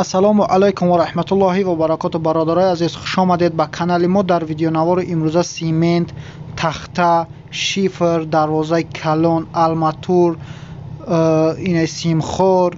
ассалому алайкум ва раҳматуллоҳи ва баракату. бародарои азиз, хуш омадед ба канали мо. дар видеонавори имрӯза симент, тахта, шифр, дарвозаи калон, арматур, симхор,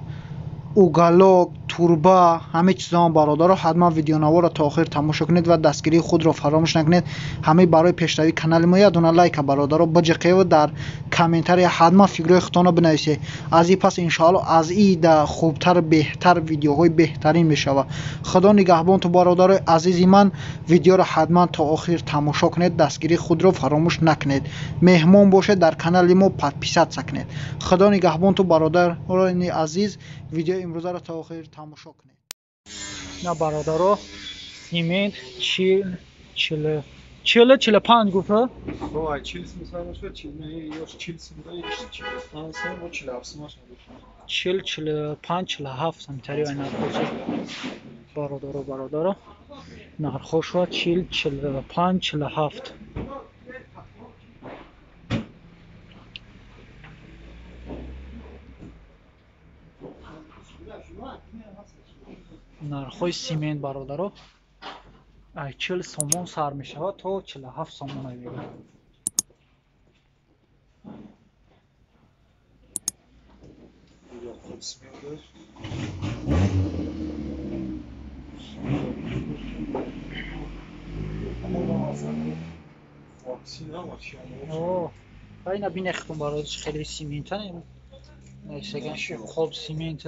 уголок, турба, ҳамаи чизоҳо бародаро, ҳатман видеонаворро то охир тамошо кунед ва дастгирии худро фаромӯш накунед. ҳамаи барои пешравии канали мо як дуна лайка бародаро баҷиқев, дар комментария ҳатман фикрҳои худтонро бинависед. аз ин пас иншоалло аз ида хубтар беҳтар видеоҳои беҳтарин мешавад. худо нигаҳбонту бародарои азизи ман. видеоро ҳатман то охир тамошо кунед, дастгирии худро фаромӯш накунед. меҳмон бошед, дар канали мо подписатся кунед. худо нигаҳбонту бародарои азиз. видеои имрӯзаро то охир тамошо кунед. на бародаро симент 40-45 гуфта. Ой, 40 мисално шо, 40-45 сантиметри ай нархош. бародаро нархош 40-45. нархои симент бародаро ай 40 сомон сар мешавад то 47 сомон авига. Айна бинехтум барои хеле симентан нешаган хоб симент.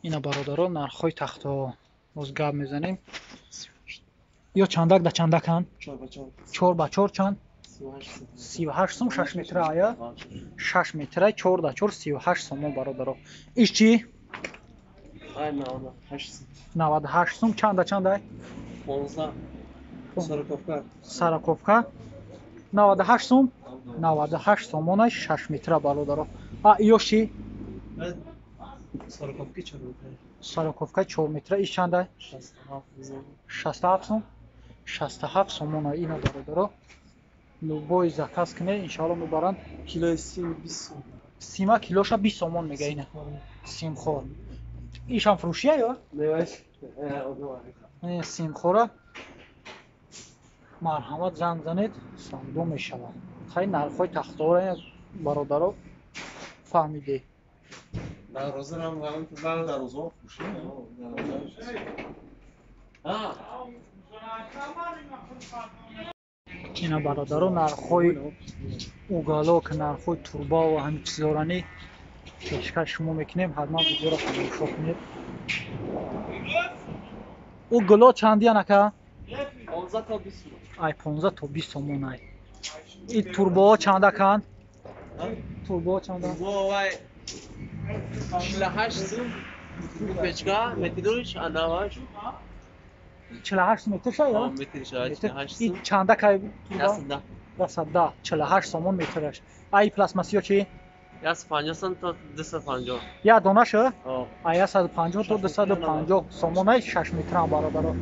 ина бародаро нархои тахто боз гап мезанем. ё чандак да чандакан 4 ба 4 чанд 38 сом 6 метр ая 6 метр 4 да 4 38 сом бародаро. иш чи ай 98 98 сом чанда чанда 15 сараковка 98 сом 98 сомона 6 метр бародаро. ё чи сараковка 4 метр иш чанда 67 сом 67 сомона ина бародаро. любой заказ кунед иншоалло мебаранд. килои сим 20 сом. сима килоша 20 сомон мега ина симхор. ишам фурӯшия ё симхора марҳамат занг занед савдо мешавад. хай нархои тахтаро бародаро фаҳмиде. ина бародаро нархои уголок, нархои турба ва ҳамин чизорани пешкаш шумо мекунем. ҳатман видеоро тамошо кунед. уголо чанди анака 15 то 20 сом. ай 15 то 20 сомон ай. И турбаҳо чанда кан? Турбаҳо чанда? Турбаҳо 48 сом. Печка метриш 90. 48 метр шая? Метриш 48 И сом. чанда кай? 110. 48 сомон метраш. Ай пластмассиё чи? 150 сом то 250. Я донаша? О. Ай 150 то 250 сомон ай 6 метр бародаро.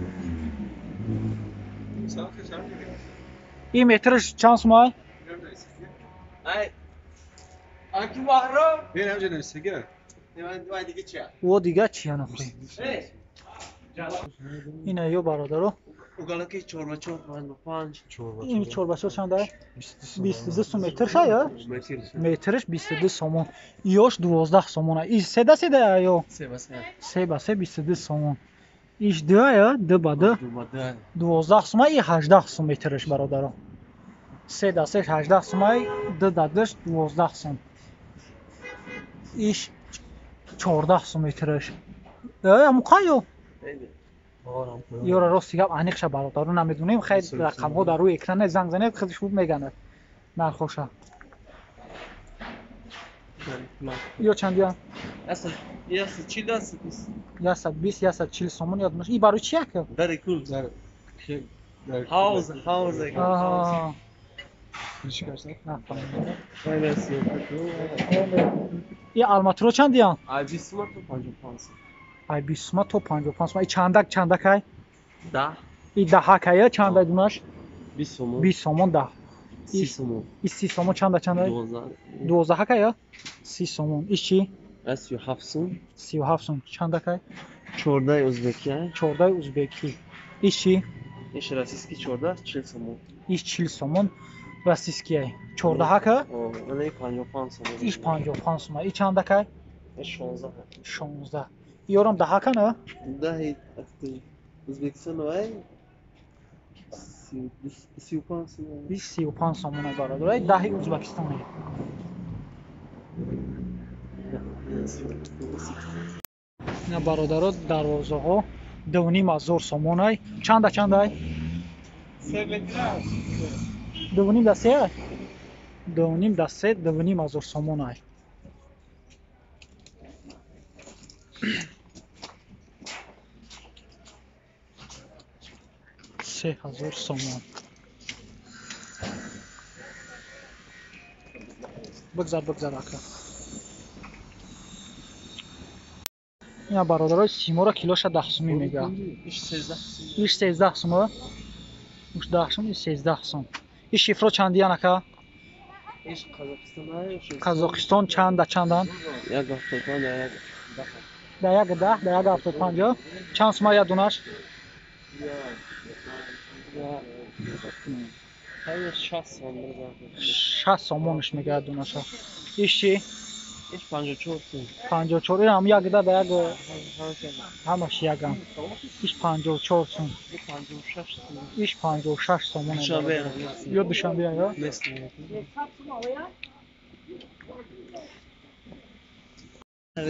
И метрш чанд сом ай? Ай. Аки вахро? Бинам ҷанаб сига. Вай дига чия? Во дига чия нахой. ина ё бародаро уголоки 4 ба 4 5. ин 4 ба 4 чанда 22 сом метр шая? метрш 22 сомон. ёш 12 сомон. иш седа седа ё? 3 ба 3 22 сомон. иш д ё? д ба д 12 сом и 18 сом метрш бародаро. 3 да 3 18 сом д да д 12 сом. иш 14 сом метрш. амуқайо ёра рости гап аниқша бародаро намедунем. хай рақамҳо дар рӯи экран занг занед хеле шуб меганад нархоша. ё чандия? 120 140 сомон ёдмаш. И барои чи як? Very cool. House. И арматура чандия? Ай 20 сом то 55 сом. ай 20 сом то 55 сом. И чандак кай? Да. И даҳа кая чанда дунаш? 20 сомон. 20 сомон да. سی سومون این 30 سومون چند 12 12 که 30 سومون این چی 37 سوم 37 سوم چند که 14 ازبکی 14 ازبکی این چی ایش راسیسکی 14 40 سومون این 40 سومون روسیسکی 14 که من این 55 سومون این 55 سوم این چند که 16 16 یورم 10 که نه 10 ازبکستان وای 35 سومون این 35 سومون برادر 10 ازبکستانی نه برادر دروازه ها 2.5 سومون چند چند 2.5 دا 3 2.5 دا 3 2.5 سومون 3000 سومون بگذار آقا یا برادرای سیمورا کیلوش 10 سومی میگه ایش 13 ایش 13 سوم ایش 10 سوم ایش 13 سوم این شifro چندی انکا ایش قزاقستان قزاقستان چندن یک هفتاد در یک 10 در یک 75 چند سوم یا دونش یا 60 سوم 60 سومونش میگه دونش ایش چی ایش 54 سوم 54 هم یک ده در یک همش یکم ایش 54 سوم 56 سوم ایش 56 سومون دوشنبه یا دوشنبه یا مثل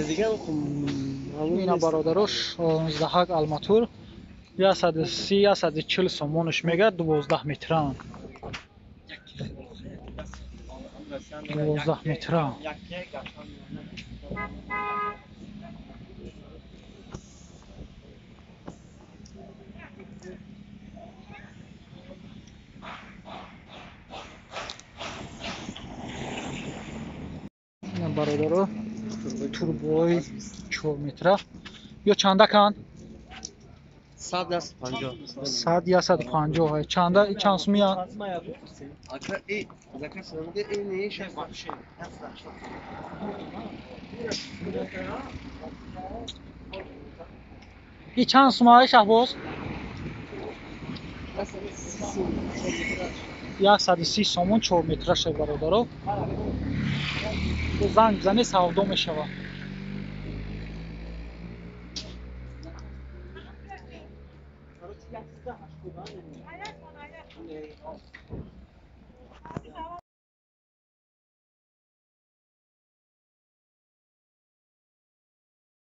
دیگه اینا برادرش 16 الماتور 130 140 سومونش میگه 12 متران 12 متران اینا برادر турбои 4 метра ё чанда кан 150 150 чанда чанд сумия ака и заказанга ини шафаши и чанд сумая шахбоз 130 сомон 4 метра шабародаро занг бизани савдо мешавад